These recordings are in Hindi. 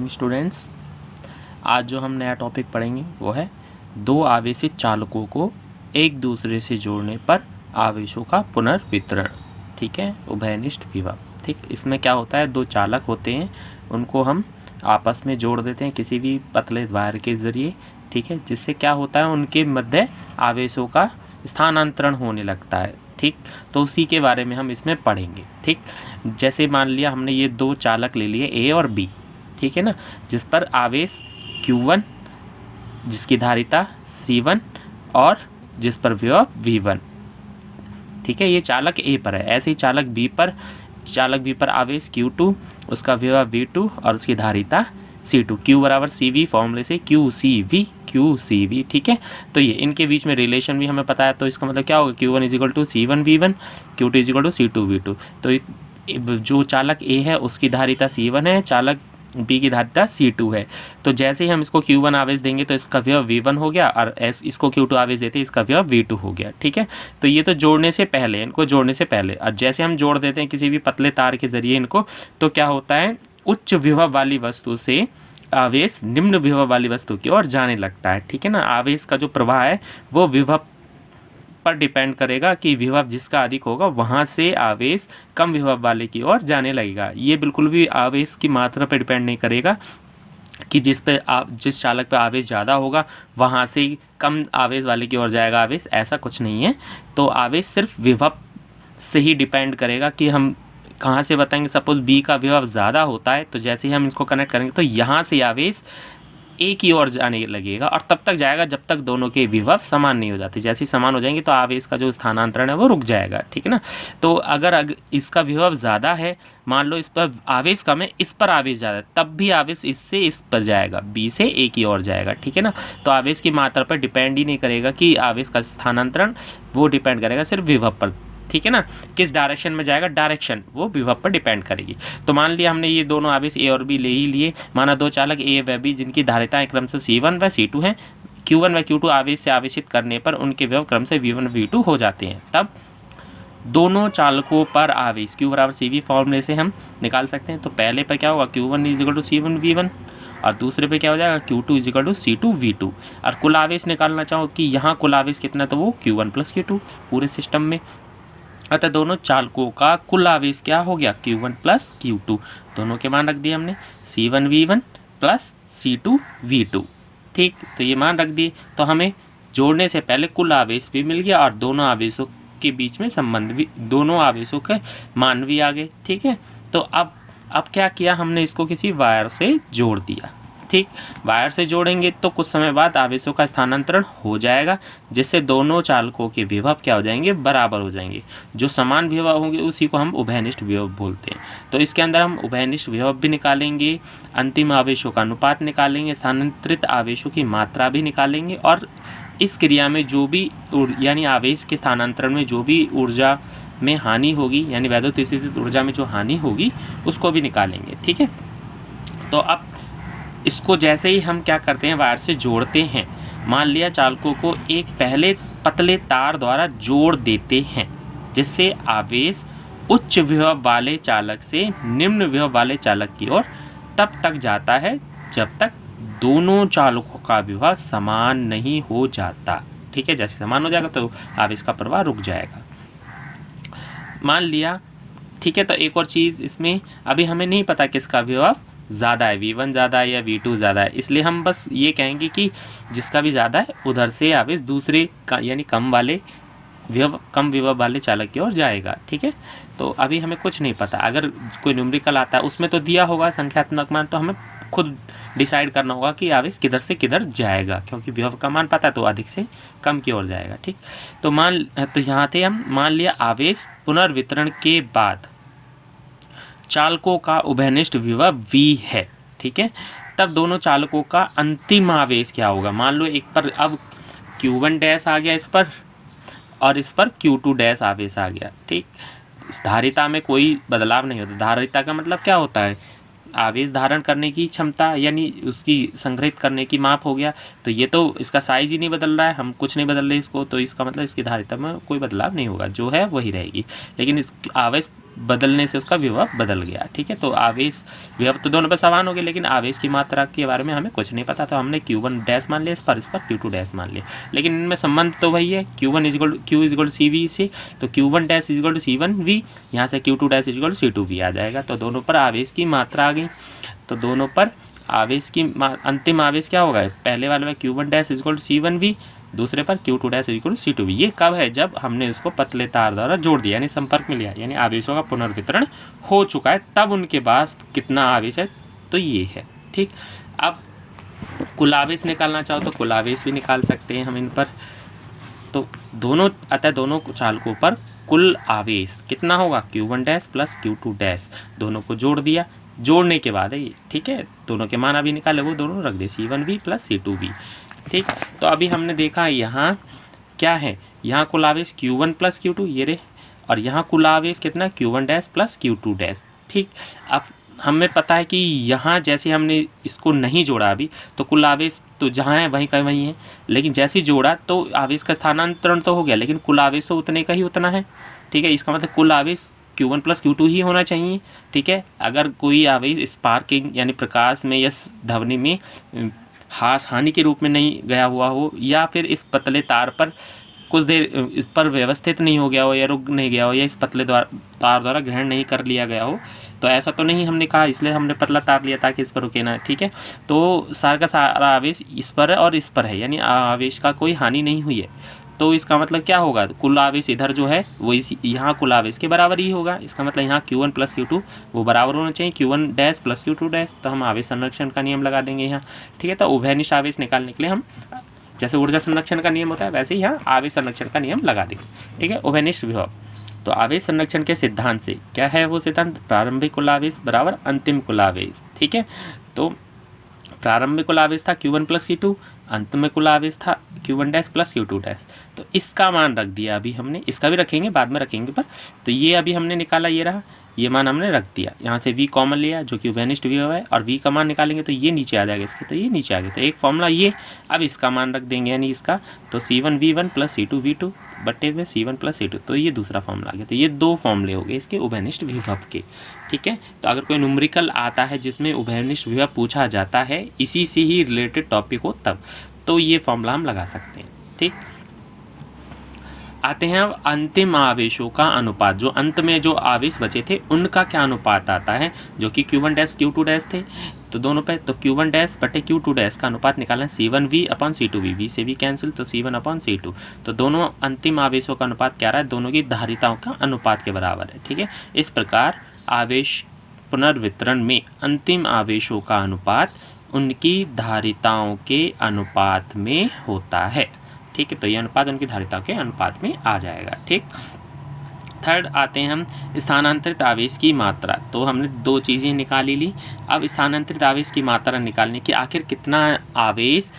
स्टूडेंट्स। आज जो हम नया टॉपिक पढ़ेंगे वो है दो आवेशित चालकों को एक दूसरे से जोड़ने पर आवेशों का पुनर्वितरण। ठीक है, उभयनिष्ठ विभव। ठीक, इसमें क्या होता है, दो चालक होते हैं, उनको हम आपस में जोड़ देते हैं किसी भी पतले वायर के ज़रिए। ठीक है, जिससे क्या होता है, उनके मध्य आवेशों का स्थानांतरण होने लगता है। ठीक, तो उसी के बारे में हम इसमें पढ़ेंगे। ठीक, जैसे मान लिया हमने ये दो चालक ले लिए ए और बी, ठीक है ना, जिस पर आवेश Q1, जिसकी धारिता C1 और जिस पर विभव V1। ठीक है, ये चालक ए पर है। ऐसे ही चालक बी पर आवेश Q2, उसका विभव V2 और उसकी धारिता C2। Q बराबर CV फॉर्मूले से QCV। ठीक है, तो ये इनके बीच में रिलेशन भी हमें पता है, तो इसका मतलब क्या होगा, Q1 = C1V1, Q2 = C2V2। तो जो चालक ए है उसकी धारिता C1 है, चालक बी की धारिता C2 है। तो जैसे ही हम इसको Q1 आवेश देंगे तो इसका विभव V1 हो गया, और इसको Q2 आवेश देते इसका विभव V2 हो गया। ठीक है, तो ये तो जोड़ने से पहले, इनको जोड़ने से पहले। और जैसे हम जोड़ देते हैं किसी भी पतले तार के जरिए इनको, तो क्या होता है, उच्च विभव वाली वस्तु से आवेश निम्न विभव वाली वस्तु की ओर जाने लगता है। ठीक है ना, आवेश का जो प्रवाह है वो विभव पर डिपेंड करेगा कि विभव जिसका अधिक होगा वहाँ से आवेश कम विभव वाले की ओर जाने लगेगा। ये बिल्कुल भी आवेश की मात्रा पर डिपेंड नहीं करेगा कि जिस चालक पे आवेश ज़्यादा होगा वहाँ से कम आवेश वाले की ओर जाएगा आवेश, ऐसा कुछ नहीं है। तो आवेश सिर्फ विभव से ही डिपेंड करेगा कि हम कहाँ से बताएंगे। सपोज बी का विभव ज़्यादा होता है, तो जैसे ही हम इसको कनेक्ट करेंगे तो यहाँ से आवेश ए की ओर जाने लगेगा, और तब तक जाएगा जब तक दोनों के विभव समान नहीं हो जाते। जैसे ही समान हो जाएंगे तो आवेश का जो स्थानांतरण है वो रुक जाएगा। ठीक है ना, तो अगर इसका विभव ज़्यादा है, मान लो इस पर आवेश कम है, इस पर आवेश ज़्यादा है, तब भी आवेश इससे इस पर जाएगा, बी से ए की ओर जाएगा। ठीक है ना, तो आवेश की मात्रा पर डिपेंड ही नहीं करेगा कि आवेश का स्थानांतरण, वो डिपेंड करेगा सिर्फ विभव पर। ठीक है ना, किस डायरेक्शन में जाएगा, डायरेक्शन वो विभव पर डिपेंड करेगी। तो मान लिया हमने ये दोनों आवेश ए और बी ले ही लिए। माना दो चालक ए व बी जिनकी धारिताएं क्रमशः C1 व C2 हैं, Q1 व Q2 आवेश से आवेशित करने पर उनके विभव क्रमशः V1 V2 हो जाते हैं। तब दोनों चालकों पर आवेश Q बराबर CV फॉर्मूले से हम निकाल सकते हैं। तो पहले पर क्या होगा, Q1 = C1V1, और दूसरे पे क्या हो जाएगा, Q2 = C2V2। और कुल आवेश निकालना चाहो कि यहाँ कुल आवेश कितना, तो वो Q1 + Q2 पूरे सिस्टम में। अतः दोनों चालकों का कुल आवेश क्या हो गया, Q1 + Q2। दोनों के मान रख दिए हमने, C1V1 + C2V2। ठीक, तो ये मान रख दिए, तो हमें जोड़ने से पहले कुल आवेश भी मिल गया और दोनों आवेशों के बीच में संबंध भी, दोनों आवेशों के मान भी आ गए। ठीक है, तो अब क्या किया हमने, इसको किसी वायर से जोड़ दिया। ठीक, वायर से जोड़ेंगे तो कुछ समय बाद आवेशों का स्थानांतरण हो जाएगा, जिससे दोनों चालकों के विभव क्या हो जाएंगे, बराबर हो जाएंगे। जो समान विभव होंगे उसी को हम उभयनिष्ठ विभव बोलते हैं। तो इसके अंदर हम उभयनिष्ठ विभव भी निकालेंगे, अंतिम आवेशों का अनुपात निकालेंगे, स्थानांतरित आवेशों की मात्रा भी निकालेंगे, और इस क्रिया में जो भी यानी आवेश के स्थानांतरण में जो भी ऊर्जा में हानि होगी, यानी वैद्युत स्थितिज ऊर्जा में जो हानि होगी उसको भी निकालेंगे। ठीक है, तो अब इसको जैसे ही हम क्या करते हैं, वायर से जोड़ते हैं। मान लिया चालकों को एक पहले पतले तार द्वारा जोड़ देते हैं, जिससे आवेश उच्च विभव वाले चालक से निम्न विभव वाले चालक की ओर तब तक जाता है जब तक दोनों चालकों का विभव समान नहीं हो जाता। ठीक है, जैसे समान हो जाएगा तो आवेश का प्रवाह रुक जाएगा, मान लिया। ठीक है, तो एक और चीज़ इसमें, अभी हमें नहीं पता किसका विभव ज़्यादा है, V1 ज़्यादा है या V2 ज़्यादा है, इसलिए हम बस ये कहेंगे कि जिसका भी ज़्यादा है उधर से आवेश दूसरे का यानी कम विभव वाले चालक की ओर जाएगा। ठीक है, तो अभी हमें कुछ नहीं पता। अगर कोई न्यूमेरिकल आता है उसमें तो दिया होगा संख्यात्मक मान, तो हमें खुद डिसाइड करना होगा कि आवेश किधर से किधर जाएगा, क्योंकि विभव का मान पता है तो अधिक से कम की ओर जाएगा। ठीक, तो यहाँ थे हम, मान लिया आवेश पुनर्वितरण के बाद चालकों का उभयनिष्ठ विभव V है। ठीक है, तब दोनों चालकों का अंतिम आवेश क्या होगा, मान लो एक पर अब Q1 आ गया इस पर, और इस पर Q2 आवेश आ गया। ठीक, धारिता में कोई बदलाव नहीं होता। धारिता का मतलब क्या होता है, आवेश धारण करने की क्षमता, यानी उसकी संग्रहित करने की माप हो गया। तो ये तो इसका साइज ही नहीं बदल रहा है, हम कुछ नहीं बदल रहे इसको, तो इसका मतलब इसकी धारिता में कोई बदलाव नहीं होगा, जो है वही रहेगी। लेकिन इस आवेश बदलने से उसका विभव बदल गया। ठीक है, तो आवेश विभव तो दोनों पे समान हो गए, लेकिन आवेश की मात्रा के बारे में हमें कुछ नहीं पता, तो हमने Q1 डैश मान लिया इस पर Q2 डैश मान लिया। लेकिन इनमें संबंध तो वही है, Q1 is equal Q is equal CV से, तो Q1 डैश इजगल C1V, यहाँ से Q2 डैश इजगल C2V आ जाएगा। तो दोनों पर आवेश की मात्रा आ गई, तो दोनों पर आवेश की अंतिम आवेश क्या होगा, पहले वाले में Q1 डैश इजगल C1V, दूसरे पर Q2 डैश इक्वल C2V। ये कब है, जब हमने इसको पतले तार द्वारा जोड़ दिया, यानी संपर्क में लिया, यानी आवेशों का पुनर्वितरण हो चुका है, तब उनके पास कितना आवेश है, तो ये है। ठीक, अब कुल आवेश निकालना चाहो तो कुल आवेश भी निकाल सकते हैं हम इन पर। तो दोनों अतः दोनों चालकों पर कुल आवेश कितना होगा, Q1 dash plus Q2 dash, दोनों को जोड़ दिया, जोड़ने के बाद है ये, ठीक है, दोनों के मान अभी निकाले वो दोनों रख दे, C1V प्लस C2V। ठीक, तो अभी हमने देखा यहाँ क्या है, यहाँ कुल आवेश Q1 प्लस Q2 ये रे, और यहाँ कुल आवेश कितना Q1 dash plus Q2 dash. ठीक, अब हमें पता है कि यहाँ जैसे हमने इसको नहीं जोड़ा अभी, तो कुल आवेश तो जहाँ है वहीं का वहीं है, लेकिन जैसे ही जोड़ा तो आवेश का स्थानांतरण तो हो गया, लेकिन कुल आवेश तो उतने का ही उतना है। ठीक है, इसका मतलब कुल आवेश Q1 प्लस Q2 ही होना चाहिए। ठीक है, अगर कोई आवेश स्पार्किंग यानी प्रकाश में या ध्वनि में हानि के रूप में नहीं गया हुआ हो, या फिर इस पतले तार पर कुछ देर इस पर व्यवस्थित नहीं हो गया हो, या रुक नहीं गया हो, या इस पतले तार द्वारा ग्रहण नहीं कर लिया गया हो, तो ऐसा तो नहीं हमने कहा, इसलिए हमने पतला तार लिया ताकि इस पर रुके ना। ठीक है, तो सारा का सारा आवेश इस पर है और इस पर है, यानी आवेश का कोई हानि नहीं हुई है, तो इसका मतलब क्या होगा, कुल आवेश इधर जो है वो इसी यहाँ कुल आवेश के बराबर ही होगा। इसका मतलब यहाँ Q1 प्लस Q2 वो बराबर होना चाहिए Q1 dash plus Q2 dash, तो हम आवेश संरक्षण का नियम लगा देंगे यहाँ। ठीक है, तो उभयनिष्ठ आवेश निकालने के लिए हम जैसे ऊर्जा संरक्षण का नियम होता है वैसे ही यहाँ आवेश संरक्षण का नियम लगा देंगे। ठीक है, उभयनिष्ठ विभव, तो आवेश संरक्षण के सिद्धांत से क्या है वो सिद्धांत, प्रारंभिक कुल आवेश बराबर अंतिम कुल आवेश। ठीक है, तो प्रारंभिक कुल आवेश था Q1 प्लस Q2, अंत में कुल आवेश था Q1 dash plus Q2 dash, तो इसका मान रख दिया अभी हमने, इसका भी रखेंगे बाद में रखेंगे पर, तो ये अभी हमने निकाला, ये रहा, ये मान हमने रख दिया, यहाँ से V कॉमन लिया जो कि उभयनिष्ठ विभव है, और V का मान निकालेंगे तो ये नीचे आ जाएगा इसके, तो ये नीचे आ गया, तो एक फॉर्मूला ये, अब इसका मान रख देंगे यानी इसका, तो C1V1 प्लस C2V2 बट्टे में C1 प्लस C2, तो ये दूसरा फॉर्मूला आ गया। तो ये दो फॉर्मूले हो गए इसके उभयनिष्ठ विभव के। ठीक है, तो अगर कोई न्यूमेरिकल आता है जिसमें उभयनिष्ठ विभव पूछा जाता है, इसी से ही रिलेटेड टॉपिक हो तब, तो ये फॉर्मूला हम लगा सकते हैं। ठीक, आते हैं अब अंतिम आवेशों का अनुपात, जो अंत में जो आवेश बचे थे उनका क्या अनुपात आता है, जो कि Q1 डैश Q2 डैश थे, तो दोनों पे, तो Q1 डैश बटे Q2 डैश का अनुपात निकालना है C1V अपॉन C2V, V से भी कैंसिल, तो C1 अपॉन C2, तो दोनों अंतिम आवेशों का अनुपात क्या रहा है, दोनों की धारिताओं का अनुपात के बराबर है। ठीक है, इस प्रकार आवेश पुनर्वितरण में अंतिम आवेशों का अनुपात उनकी धारिताओं के अनुपात में होता है। ठीक है, तो ये अनुपात उनकी धारिता के अनुपात में आ जाएगा। ठीक, थर्ड आते हैं हम स्थानांतरित आवेश की मात्रा, तो हमने दो चीज़ें निकाली ली, अब स्थानांतरित आवेश की मात्रा निकालने की आखिर कितना आवेश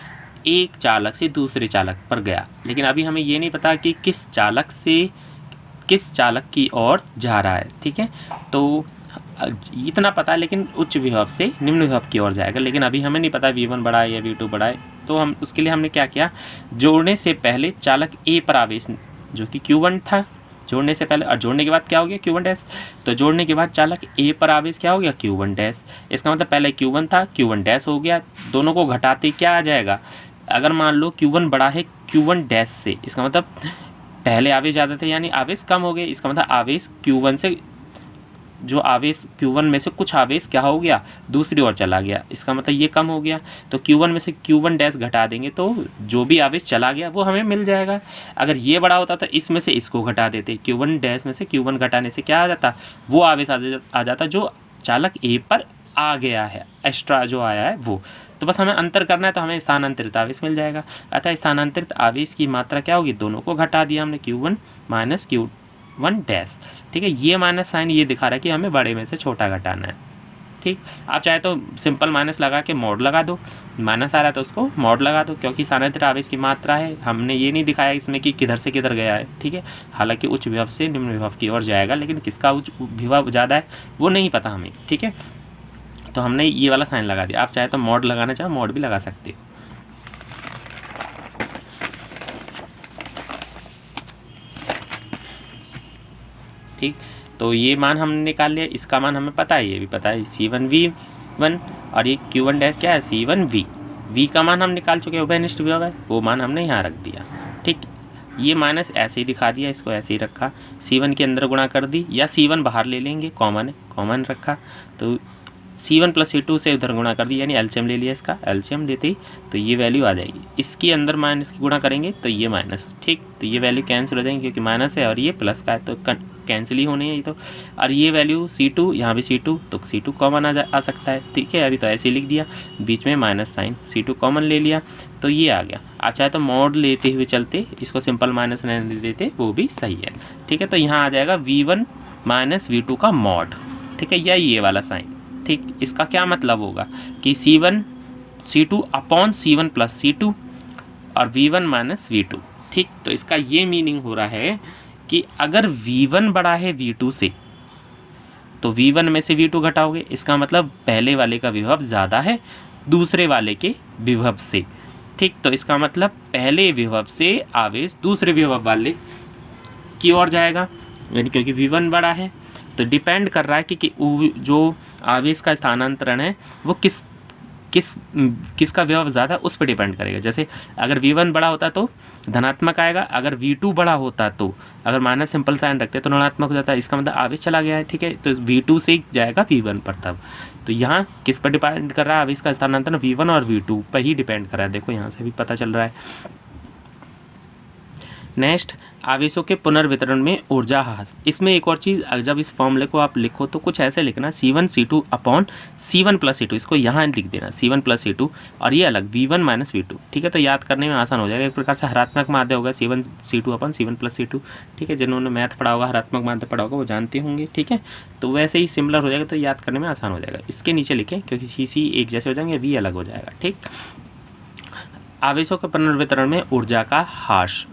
एक चालक से दूसरे चालक पर गया, लेकिन अभी हमें ये नहीं पता कि किस चालक से किस चालक की ओर जा रहा है। ठीक है, तो इतना पता है, लेकिन उच्च विभव से निम्न विभव की ओर जाएगा, लेकिन अभी हमें नहीं पता V1 बड़ा है या V2 बड़ा है, तो हम उसके लिए हमने क्या किया, जोड़ने से पहले चालक A पर आवेश जो कि Q1 था, जोड़ने से पहले, और जोड़ने के बाद क्या हो गया Q1 डैश, तो जोड़ने के बाद चालक A पर आवेश क्या हो गया Q1 डैश, इसका मतलब पहले Q1 था Q1 डैश हो गया, दोनों को घटाते क्या आ जाएगा, अगर मान लो Q1 बड़ा है Q1 डैश से, इसका मतलब पहले आवेश ज़्यादा थे यानी आवेश कम हो गए, इसका मतलब आवेश Q1 से, जो आवेश Q1 में से कुछ आवेश क्या हो गया, दूसरी ओर चला गया, इसका मतलब ये कम हो गया, तो Q1 में से Q1 डैश घटा देंगे तो जो भी आवेश चला गया वो हमें मिल जाएगा। अगर ये बड़ा होता तो इसमें से इसको घटा देते, Q1 डैश में से Q1 घटाने से क्या आ जाता, वो आवेश आ जाता जो चालक A पर आ गया है, एक्स्ट्रा जो आया है वो, तो बस हमें अंतर करना है, तो हमें स्थानांतरित आवेश मिल जाएगा। अतः स्थानांतरित आवेश की मात्रा क्या होगी, दोनों को घटा दिया हमने, Q1 माइनस Q1 डैश। ठीक है, ये माइनस साइन ये दिखा रहा है कि हमें बड़े में से छोटा घटाना है। ठीक, आप चाहे तो सिंपल माइनस लगा के मोड लगा दो, माइनस आ रहा है तो उसको मोड लगा दो, क्योंकि स्थानांतरित आवेश की मात्रा है, हमने ये नहीं दिखाया इसमें कि किधर से किधर गया है। ठीक है, हालांकि उच्च विभव से निम्न विभव की ओर जाएगा, लेकिन किसका उच्च विभव ज़्यादा है वो नहीं पता हमें। ठीक है, तो हमने ये वाला साइन लगा दिया, आप चाहे तो मोड लगाना चाहो मोड भी लगा सकते हो। ठीक, तो ये मान हमने निकाल लिया, इसका मान हमें पता है, ये भी पता है C1V1 और ये Q1 डैश क्या है C1V। V का मान हम निकाल चुके हैं, उभयनिष्ठ विभव है, वो मान हमने यहाँ रख दिया। ठीक, ये माइनस ऐसे ही दिखा दिया, इसको ऐसे ही रखा, C1 के अंदर गुणा कर दी, या C1 बाहर ले लेंगे, कॉमन है, कॉमन रखा, तो C1 प्लस C2 से उधर गुणा कर दी, यानी एलसीएम ले लिया, इसका एलसीएम लेते ही तो ये वैल्यू आ जाएगी। इसके अंदर माइनस की गुणा करेंगे तो ये माइनस, ठीक, तो ये वैल्यू कैंसिल हो जाएंगी, क्योंकि माइनस है और ये प्लस का है तो कैंसिल ही होनी है ये तो। और ये वैल्यू C2, यहाँ भी C2, तो C2 कॉमन आ सकता है, ठीक है, अभी तो ऐसे ही लिख दिया, बीच में माइनस साइन, C2 कॉमन ले लिया तो ये आ गया। आप चाहे तो मॉड लेते हुए चलते, इसको सिंपल माइनस रहने देते, वो भी सही है, ठीक है। तो यहाँ आ जाएगा V1 माइनस V2 का मॉड, ठीक है, या ये वाला साइन, ठीक। इसका क्या मतलब होगा कि C1 C2 upon C1 plus C2 और V1 माइनस V2, ठीक। तो इसका ये मीनिंग हो रहा है कि अगर V1 बड़ा है V2 से तो V1 में से V2 घटाओगे, इसका मतलब पहले वाले का विभव ज़्यादा है दूसरे वाले के विभव से, ठीक। तो इसका मतलब पहले विभव से आवेश दूसरे विभव वाले की ओर जाएगा, यानी क्योंकि V1 बड़ा है तो डिपेंड कर रहा है कि जो आवेश का स्थानांतरण है वो किसका विभव ज़्यादा, उस पर डिपेंड करेगा। जैसे अगर V1 बड़ा होता तो धनात्मक आएगा, अगर V2 बड़ा होता तो, अगर माइनस सिंपल साइन रखते तो ऋणात्मक हो जाता है, इसका मतलब आवेश चला गया है, ठीक है। तो V2 से जाएगा V1 पर तब, तो यहाँ किस पर डिपेंड कर रहा है, आवेश का स्थानांतरण V1 और V2 पर ही डिपेंड कर रहा है, देखो यहाँ से भी पता चल रहा है। नेक्स्ट, आवेशों के पुनर्वितरण में ऊर्जा ह्रास। इसमें एक और चीज़, जब इस फॉर्मूले को आप लिखो तो कुछ ऐसे लिखना, C1 C2 upon C1 plus C2, इसको यहाँ लिख देना C1 प्लस C2 और ये अलग V1 माइनस V2, ठीक है। तो याद करने में आसान हो जाएगा, एक प्रकार से हरात्मक माध्य होगा C1 C2 upon C1 plus C2, ठीक है। जिन्होंने मैथ पढ़ा होगा, हरात्मक माध्य पढ़ा होगा, वो जानते होंगे, ठीक है। तो वैसे ही सिमिलर हो जाएगा, तो याद करने में आसान हो जाएगा। इसके नीचे लिखें क्योंकि CC एक जैसे हो जाएंगे, V अलग हो जाएगा, ठीक। आवेशों के पुनर्वितरण में ऊर्जा का ह्रास,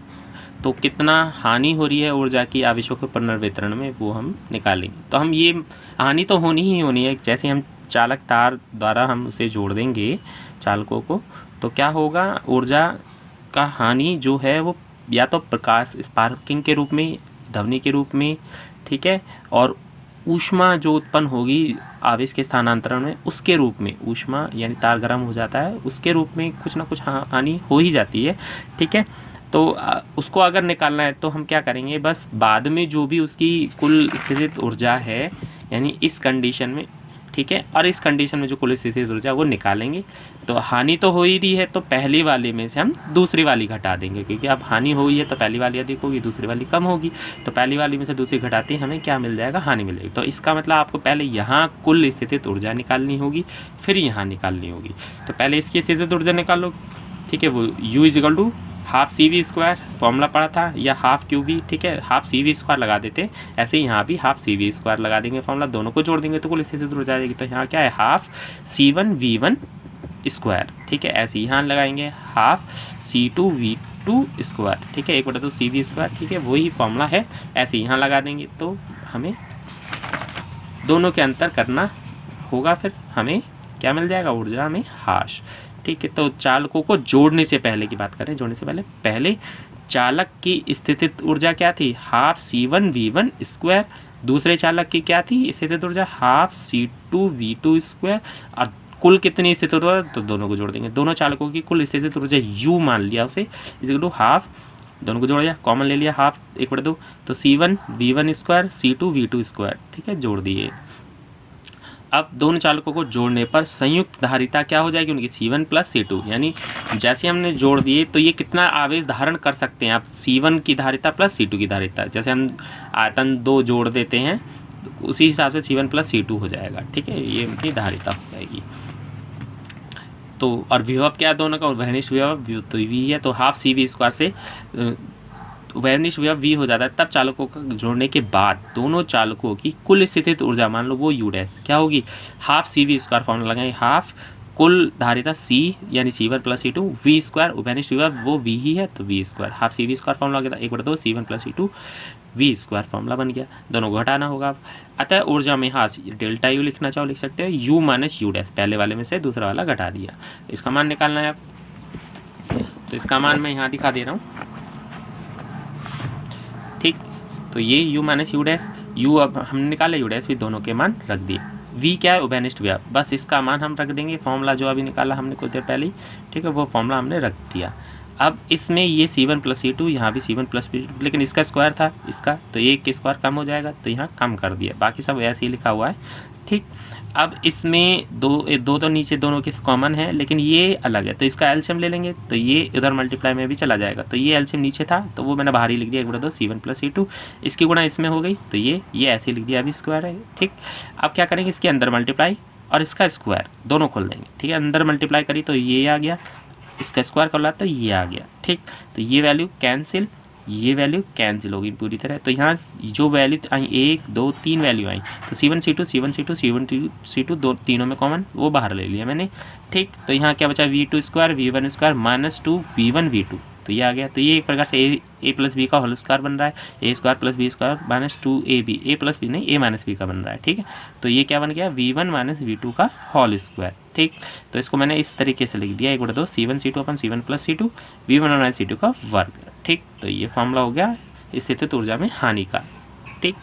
तो कितना हानि हो रही है ऊर्जा की आवेशों के पुनर्वितरण में, वो हम निकालेंगे। तो हम ये हानि तो होनी ही होनी है, जैसे हम चालक तार द्वारा हम उसे जोड़ देंगे चालकों को, तो क्या होगा, ऊर्जा का हानि जो है वो या तो प्रकाश स्पार्किंग के रूप में, ध्वनि के रूप में, ठीक है, और ऊष्मा जो उत्पन्न होगी आवेश के स्थानांतरण में, उसके रूप में, ऊष्मा यानी तार गर्म हो जाता है, उसके रूप में कुछ ना कुछ हानि हो ही जाती है, ठीक है। तो उसको अगर निकालना है तो हम क्या करेंगे, बस बाद में जो भी उसकी कुल स्थितिज ऊर्जा है, यानी इस कंडीशन में, ठीक है, और इस कंडीशन में जो कुल स्थितिज ऊर्जा वो निकालेंगे। तो हानि तो हो ही रही है, तो पहली वाले में से हम दूसरी वाली घटा देंगे, क्योंकि अब हानि हुई है तो पहली वाली अधिक होगी, दूसरी वाली कम होगी, तो पहली वाली में से दूसरी घटाते ही हमें क्या मिल जाएगा, हानि मिलेगी। तो इसका मतलब आपको पहले यहाँ कुल स्थितिज ऊर्जा निकालनी होगी, फिर यहाँ निकालनी होगी। तो पहले इसकी स्थितिज ऊर्जा निकालो, ठीक है, वो U is equal to half CV² formula पड़ा था, या हाफ QV, ठीक है, हाफ CV² लगा देते, ऐसे ही यहाँ भी हाफ CV² लगा देंगे फॉर्मूला, दोनों को जोड़ देंगे तो कुल स्थिति हो जाएगी। तो यहाँ क्या है, हाफ C1V1², ठीक है, ऐसे यहाँ लगाएंगे हाफ C2V2², ठीक है, 1/2 CV², ठीक है, वही फॉर्मूला है, ऐसे यहाँ लगा देंगे। तो हमें दोनों के अंतर करना होगा, फिर हमें क्या मिल जाएगा, ऊर्जा में ह्रास, ठीक है। तो चालकों को जोड़ने से पहले की बात करें, जोड़ने से पहले चालक की स्थितिज ऊर्जा क्या थी, हाफ C1V1², दूसरे चालक की क्या थी स्थितिज ऊर्जा, हाफ C2V2², और कुल कितनी स्थितिज ऊर्जा, तो दोनों को जोड़ देंगे, दोनों चालकों की कुल स्थितिज ऊर्जा U मान लिया उसे, इक्वल टू हाफ, दोनों को जोड़ दिया, कॉमन ले लिया, हाफ 1/2, तो C1V1² C2V2², ठीक है, जोड़ दिए। अब दोनों चालकों को जोड़ने पर संयुक्त धारिता क्या हो जाएगी उनकी, C1 प्लस C2, यानी जैसे हमने जोड़ दिए तो ये कितना आवेश धारण कर सकते हैं आप, C1 की धारिता प्लस C2 की धारिता, जैसे हम आयतन 2 जोड़ देते हैं तो उसी हिसाब से C1 प्लस C2 हो जाएगा, ठीक है, ये उनकी धारिता हो जाएगी। तो और विभव क्या दोनों का, उभयनिष्ठ विभव तो V है, तो हाफ CV² से उभयनिष्ठ विभव V हो जाता है। तब चालकों का जोड़ने के बाद दोनों चालकों की कुल स्थितिज ऊर्जा मान लो वो U डैश क्या होगी, हाफ CV² फॉर्मूला लगाएंगे, हाफ कुल धारिता C यानी C1 प्लस C2, V² उभयनिष्ठ विभव वो V ही है तो V², हाफ CV² फॉर्मूला गया 1/2 C1 plus C2 V² formula बन गया, दोनों को घटाना होगा। अतः ऊर्जा में ह्रास डेल्टा U लिखना चाहो लिख सकते हो, U माइनस U डैश, पहले वाले में से दूसरा वाला घटा दिया, इसका मान निकालना है आप। तो इसका मान मैं यहाँ दिखा दे रहा हूँ, ठीक। तो ये U minus U dash, u अब हमने निकाले, u डैश भी दोनों के मान रख दिए। v क्या है, उभयनिष्ठ व्याप्त, बस इसका मान हम रख देंगे, फॉर्मूला जो अभी निकाला हमने कुछ देर पहले ही, ठीक है, वो फॉर्मूला हमने रख दिया। अब इसमें ये c1 + c2, यहाँ भी c1 + c2, लेकिन इसका स्क्वायर था इसका, तो एक के स्क्वायर कम हो जाएगा, तो यहाँ कम कर दिया, बाकी सब ऐसे ही लिखा हुआ है, ठीक। अब इसमें दो तो नीचे दोनों के कॉमन है, लेकिन ये अलग है, तो इसका एलसीएम ले लेंगे, तो ये इधर मल्टीप्लाई में भी चला जाएगा, तो ये एलसीएम नीचे था तो वो मैंने बाहर ही लिख दिया, 1/2 c1 + c2, इसकी गुणा इसमें हो गई, तो ये ऐसे लिख दिया, अभी स्क्वायर है, ठीक। अब क्या करेंगे, इसके अंदर मल्टीप्लाई और इसका स्क्वायर दोनों खोल देंगे, ठीक है, अंदर मल्टीप्लाई करी तो ये आ गया, इसका स्क्वायर कर ला तो ये आ गया, ठीक। तो ये वैल्यू कैंसिल, ये वैल्यू कैंसिल होगी पूरी तरह, तो यहाँ जो वैल्यू आई 1 2 3 वैल्यू आई, तो c1 c2 c1 c2 c1 c2 दो तीनों में कॉमन, वो बाहर ले लिया मैंने, ठीक। तो यहाँ क्या बचा, v2 square v1 square -2 v1 v2, तो ये आ गया। तो ये एक प्रकार से a + b का होल स्क्वायर बन रहा है, a² + b² -2ab, a + b नहीं a - b का बन रहा है, ठीक है। तो ये क्या बन गया, v1 - v2 का होल स्क्वायर, ठीक। तो इसको मैंने इस तरीके से लिख दिया, 1/2 c1 c2 / c1 + c2 v1 - c2 का वर्ग, ठीक। तो ये फॉर्मूला हो गया स्थितिज ऊर्जा में हानि का, ठीक।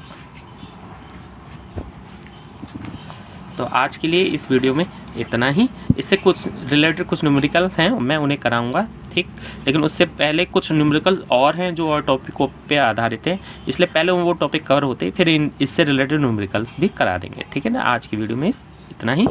तो आज के लिए इस वीडियो में इतना ही। इससे कुछ रिलेटेड कुछ न्यूमेरिकल्स हैं, मैं उन्हें कराऊंगा, ठीक। लेकिन उससे पहले कुछ न्यूमेरिकल और हैं जो और टॉपिकों पे आधारित हैं, इसलिए पहले वो टॉपिक कवर होते फिर इससे रिलेटेड न्यूमेरिकल्स भी करा देंगे, ठीक है ना। आज की वीडियो में इतना ही।